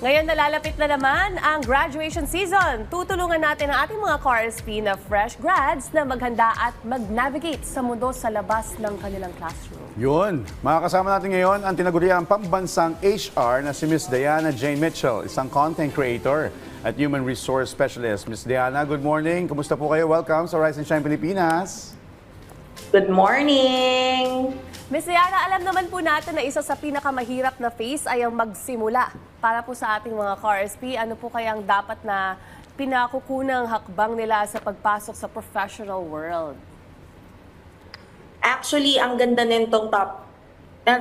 Ngayon nalalapit na naman ang graduation season. Tutulungan natin ang ating mga ka-RSP na fresh grads na maghanda at mag-navigate sa mundo sa labas ng kanilang classroom. Yun. Makakasama natin ngayon ang tinaguriang pambansang HR na si Ms. Diana Jane Mitchell, isang content creator at human resource specialist. Ms. Diana, good morning. Kumusta po kayo? Welcome sa Rise and Shine Pilipinas. Good morning! Ms. Diana, alam naman po natin na isa sa pinakamahirap na phase ay ang magsimula. Para po sa ating mga ka-RSP, ano po kayang dapat na pinakukunang hakbang nila sa pagpasok sa professional world? Actually, ang ganda nitong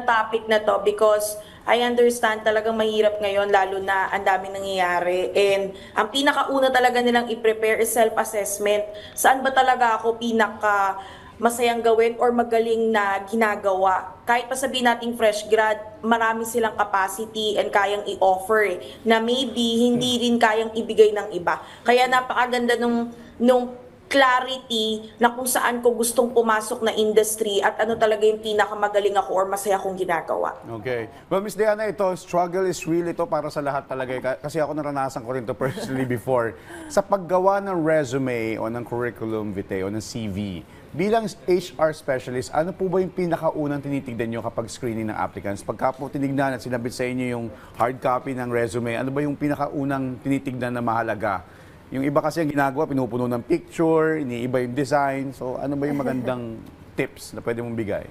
topic na to because I understand talagang mahirap ngayon lalo na ang daming nangyayari. And ang pinakauna talaga nilang i-prepare is self-assessment. Saan ba talaga ako masayang gawin or magaling na ginagawa. Kahit pa sabihin nating fresh grad, marami silang capacity and kayang i-offer na maybe hindi rin kayang ibigay ng iba. Kaya napakaganda nung clarity na kung saan ko gustong pumasok na industry at ano talaga yung pinakamagaling ako or masaya kong ginagawa. Okay. Well, Ms. Diana, ito, struggle is real ito para sa lahat talaga. Kasi ako naranasan ko rin ito personally before. Sa paggawa ng resume o ng curriculum vitae o ng CV, bilang HR specialist, ano po ba yung pinakaunang tinitignan nyo kapag screening ng applicants? Pagka po tinignan at sinabit sa inyo yung hard copy ng resume, ano ba yung pinakaunang tinitignan na mahalaga? Yung iba kasi ang ginagawa, pinupuno ng picture, iniiba yung design. So ano ba yung magandang tips na pwede mong bigay?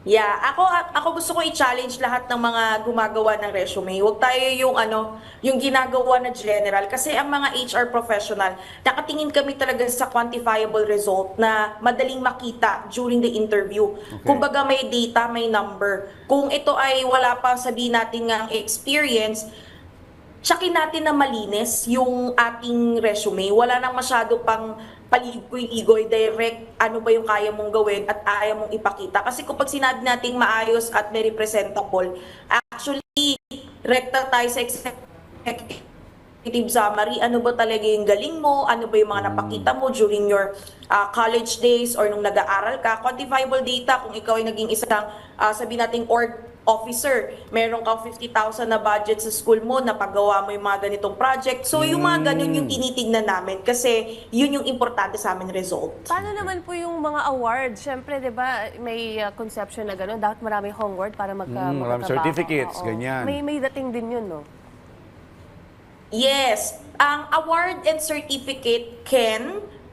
Yeah, ako gusto ko i-challenge lahat ng mga gumagawa ng resume. Huwag tayo yung ginagawa na general kasi ang mga HR professional, nakatingin kami talaga sa quantifiable result na madaling makita during the interview. Okay. Kumbaga may data, may number. Kung ito ay wala pa sabihin natin ng experience, tsakin natin na malinis yung ating resume. Wala nang masyado pang paligoy-igoy, direct ano ba yung kaya mong gawin at ayaw mong ipakita. Kasi kapag sinabi nating maayos at very presentable, actually, rekta tayo sa executive summary, ano ba talaga yung galing mo, ano ba yung mga napakita mo during your college days or nung nag-aaral ka. Quantifiable data, kung ikaw ay naging isang, sabi nating org officer, meron kang 50,000 na budget sa school mo na paggawa mo yung mga ganitong project. So yung mga ganun yung tinitignan namin kasi yun yung importante sa amin result. Paano naman po yung mga awards? Siyempre, di ba, may conception na gano'n. Dapat marami award para Maraming magkatrabaho. certificates, Oo. ganyan. May dating din yun, no? Yes, ang award and certificate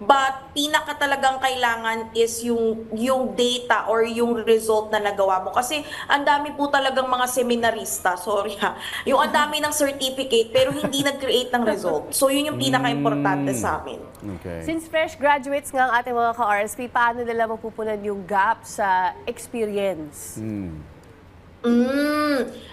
but pinaka talagang kailangan is yung data or yung result na nagawa mo. Kasi ang dami po talagang mga seminarista, sorry ha, yung ang dami ng certificate pero hindi nag-create ng result. So yun yung pinaka-importante sa amin. Okay. Since fresh graduates nga ang ating mga ka-RSP, paano nila mapupunan yung gap sa experience?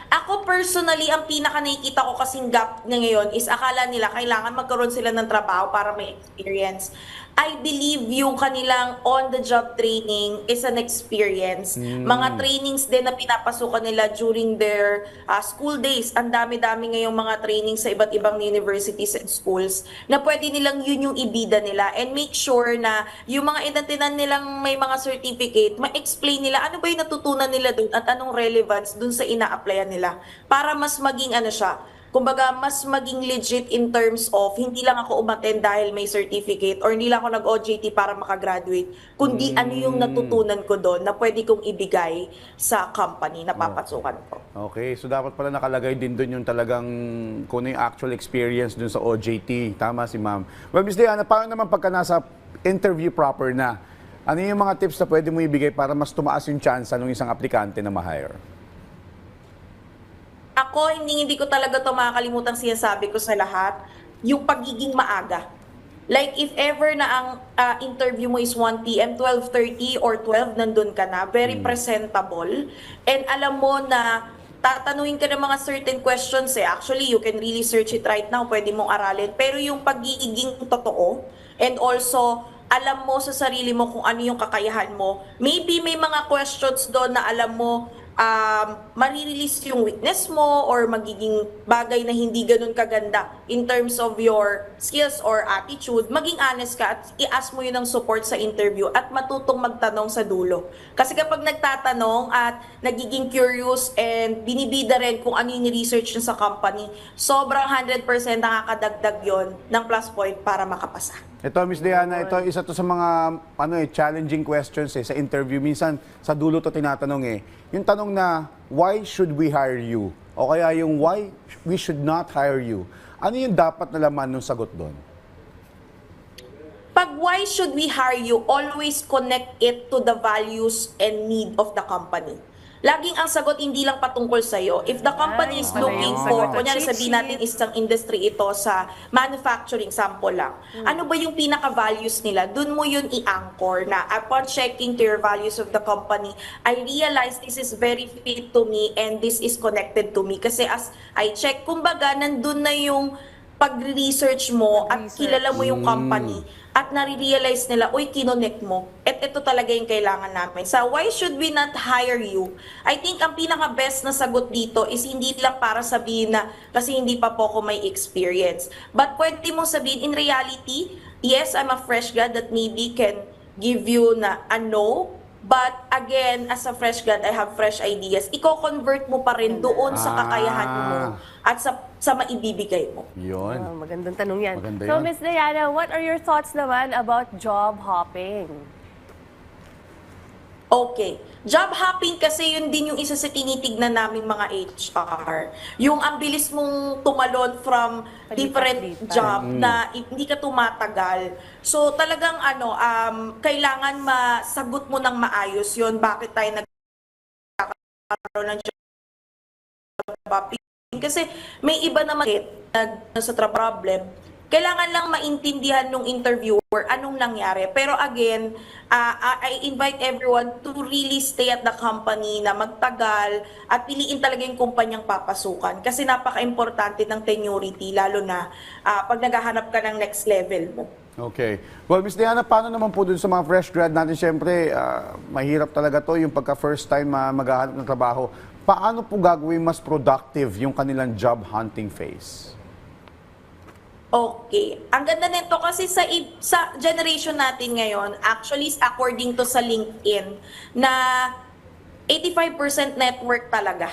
Ako personally, ang pinaka nakikita ko kasing gap na ngayon is akala nila kailangan magkaroon sila ng trabaho para may experience. I believe yung kanilang on-the-job training is an experience. Mga trainings din na pinapasukan nila during their school days. Ang dami-dami ngayong mga training sa iba't ibang universities and schools na pwede nilang yun yung ibida nila and make sure na yung mga inatinan nilang may mga certificate, ma-explain nila ano ba yung natutunan nila dun at anong relevance dun sa ina-applyan nila para mas maging kumbaga, mas maging legit in terms of hindi lang ako umattend dahil may certificate or hindi lang ako nag-OJT para makagraduate, kundi ano yung natutunan ko doon na pwede kong ibigay sa company na papasukan ko. Okay, so dapat pala nakalagay din doon yung talagang kung ano yung actual experience doon sa OJT. Tama si ma'am. Well, Ms. Diana, paano naman pagka nasa interview proper na? Ano yung mga tips na pwede mo ibigay para mas tumaas yung chance ng isang aplikante na ma-hire? Ako, hindi ko talaga ito makakalimutan sinasabi ko sa lahat, yung pagiging maaga. Like if ever na ang interview mo is 1 p.m., 12:30 or 12, nandun ka na, very presentable. And alam mo na tatanungin ka ng mga certain questions Actually, you can really search it right now, pwede mong aralin. Pero yung pagiging totoo and also alam mo sa sarili mo kung ano yung kakayahan mo. Maybe may mga questions doon na alam mo marirelease yung weakness mo or magiging bagay na hindi ganun kaganda in terms of your skills or attitude, maging honest ka at i-ask mo yun ng support sa interview at matutong magtanong sa dulo. Kasi kapag nagtatanong at nagiging curious and binibida rin kung ano yung research nyo sa company, sobrang 100% nakakadagdag yon ng plus point para makapasa. Ito, Miss Diana, ito isa to sa mga challenging questions sa interview. Minsan, sa dulo to tinatanong Yung tanong na, why should we hire you? O kaya yung why we should not hire you. Ano yung dapat na laman ng sagot doon? Pag why should we hire you, always connect it to the values and need of the company. Laging ang sagot hindi lang patungkol sa'yo. If the company is Ay, looking yung for, sagot. kunyari sabihin natin isang industry ito sa manufacturing, sample lang. Ano ba yung pinaka-values nila? Doon mo yun i-anchor na upon checking to your values of the company, I realize this is very fit to me and this is connected to me. Kasi as I check, kumbaga, nandun na yung pag-research mo at kilala mo yung company at nare-realize nila, uy, kinonect mo. At ito talaga yung kailangan namin. So, why should we not hire you? I think ang pinaka-best na sagot dito is hindi lang para sabihin na kasi hindi pa po ako may experience. But pwede mo sabihin, in reality, yes, I'm a fresh grad that maybe can give you na a no. But again, as a fresh grad, I have fresh ideas. Iko-convert mo pa rin doon sa kakayahan mo at sa maibibigay mo. Yun. Magandang tanong yan. Maganda So, yun. Miss Diana, what are your thoughts naman about job hopping? Okay. Job hopping kasi yun din yung isa sa tinitignan naming mga HR. Yung ang bilis mong tumalon from different Palipat-lipat. job na hindi ka tumatagal. So talagang kailangan masagot mo ng maayos yun. Bakit tayo nagkakaroon ng job hopping? Kasi may iba naman sa problem. Kailangan lang maintindihan ng interviewer anong nangyari. Pero again, I invite everyone to really stay at the company na magtagal at piliin talaga yung kumpanyang papasukan. Kasi napaka-importante ng tenurity, lalo na pag naghahanap ka ng next level mo. Okay. Well, Miss Diana, paano naman po dun sa mga fresh grad natin? Siyempre, mahirap talaga to yung pagka first time maghahanap ng trabaho. Paano po gagawin mas productive yung kanilang job hunting phase? Okay. Ang ganda nito kasi sa generation natin ngayon, actually according to sa LinkedIn, na 85% network talaga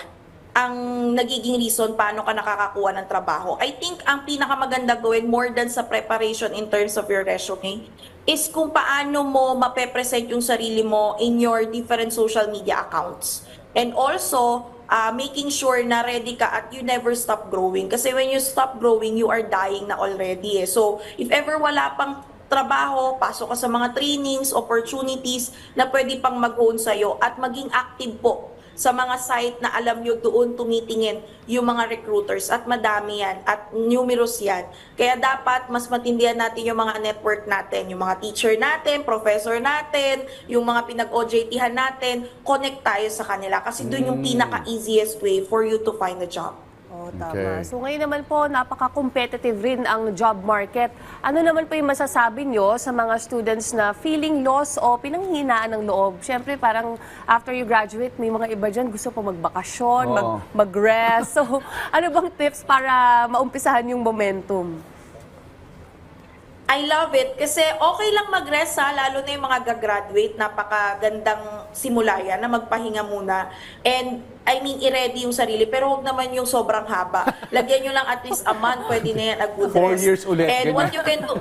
ang nagiging reason paano ka nakakakuha ng trabaho. I think ang pinakamaganda gawin more than sa preparation in terms of your resume is kung paano mo mapepresent yung sarili mo in your different social media accounts. And also, making sure na ready ka at you never stop growing. Kasi when you stop growing, you are dying na already. So, if ever wala pang trabaho, pasok ka sa mga trainings, opportunities na pwede pang mag-own sa'yo at maging active po sa mga site na alam nyo doon tumitingin yung mga recruiters at madami yan at numerous yan. Kaya dapat mas matindihan natin yung mga network natin, yung mga teacher natin, professor natin, yung mga pinag-OJT-han natin, connect tayo sa kanila kasi doon yung pinaka-easiest way for you to find a job. Oh, tama. Okay. So ngayon naman po, napaka-competitive rin ang job market. Ano naman po yung masasabi nyo sa mga students na feeling lost o pinanghinaan ng loob? Siyempre, parang after you graduate, may mga iba dyan gusto pa magbakasyon, Oo. mag-rest. So, ano bang tips para maumpisahan yung momentum? I love it kasi okay lang mag-rest lalo na yung mga gagraduate, napakagandang simula yan na magpahinga muna. And I mean, i-ready yung sarili, pero huwag naman yung sobrang haba. Lagyan nyo lang at least a month, pwede na yan a good 4 rest. years ulit, And ganyan. what you can do,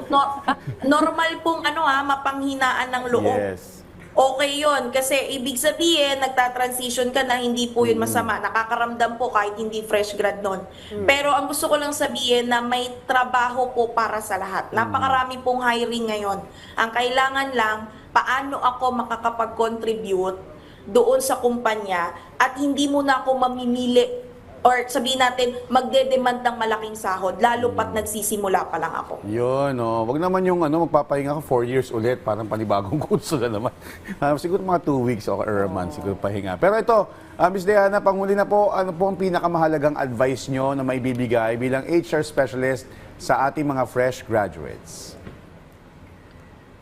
normal pong mapanghinaan ng loob. Yes. Okay yun, kasi ibig sabihin, nagta-transition ka na, hindi po yun masama. Nakakaramdam po kahit hindi fresh grad nun. Pero ang gusto ko lang sabihin na may trabaho po para sa lahat. Napakarami pong hiring ngayon. Ang kailangan lang, paano ako makakapag-contribute doon sa kumpanya at hindi mo na ako mamimili or sabihin natin, magde-demand ng malaking sahod, lalo pat nagsisimula pa lang ako. Yun, wag naman yung magpapahinga ka 4 years ulit, parang panibagong kurso na naman. Siguro mga 2 weeks or a month siguro pahinga. Pero ito, Miss Diana, panghuli na po, ano po ang pinakamahalagang advice nyo na maibibigay bilang HR specialist sa ating mga fresh graduates?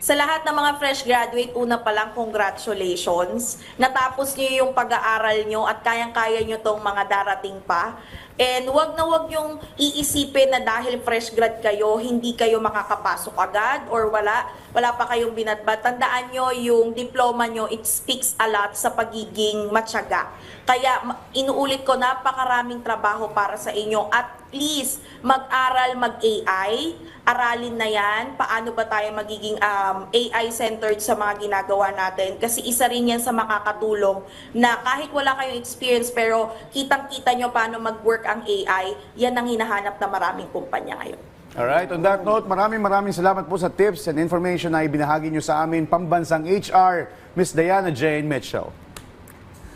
Sa lahat ng mga fresh graduate, una pa lang, congratulations. Natapos niyo yung pag-aaral niyo at kayang-kaya niyo tong mga darating pa. And wag na wag yung iisipin na dahil fresh grad kayo, hindi kayo makakapasok agad or wala pa kayong binatbat. Tandaan nyo yung diploma nyo, it speaks a lot sa pagiging matyaga. Kaya inuulit ko, napakaraming trabaho para sa inyo. At please, mag-aral, mag-AI. Aralin na yan. Paano ba tayo magiging AI-centered sa mga ginagawa natin? Kasi isa rin yan sa makakatulong na kahit wala kayong experience pero kitang-kita nyo paano mag-work ang AI, yan ang hinahanap na maraming kumpanya ngayon. Alright, on that note, maraming salamat po sa tips and information na ibinahagi nyo sa amin, pambansang HR, Miss Diana Jane Mitchell.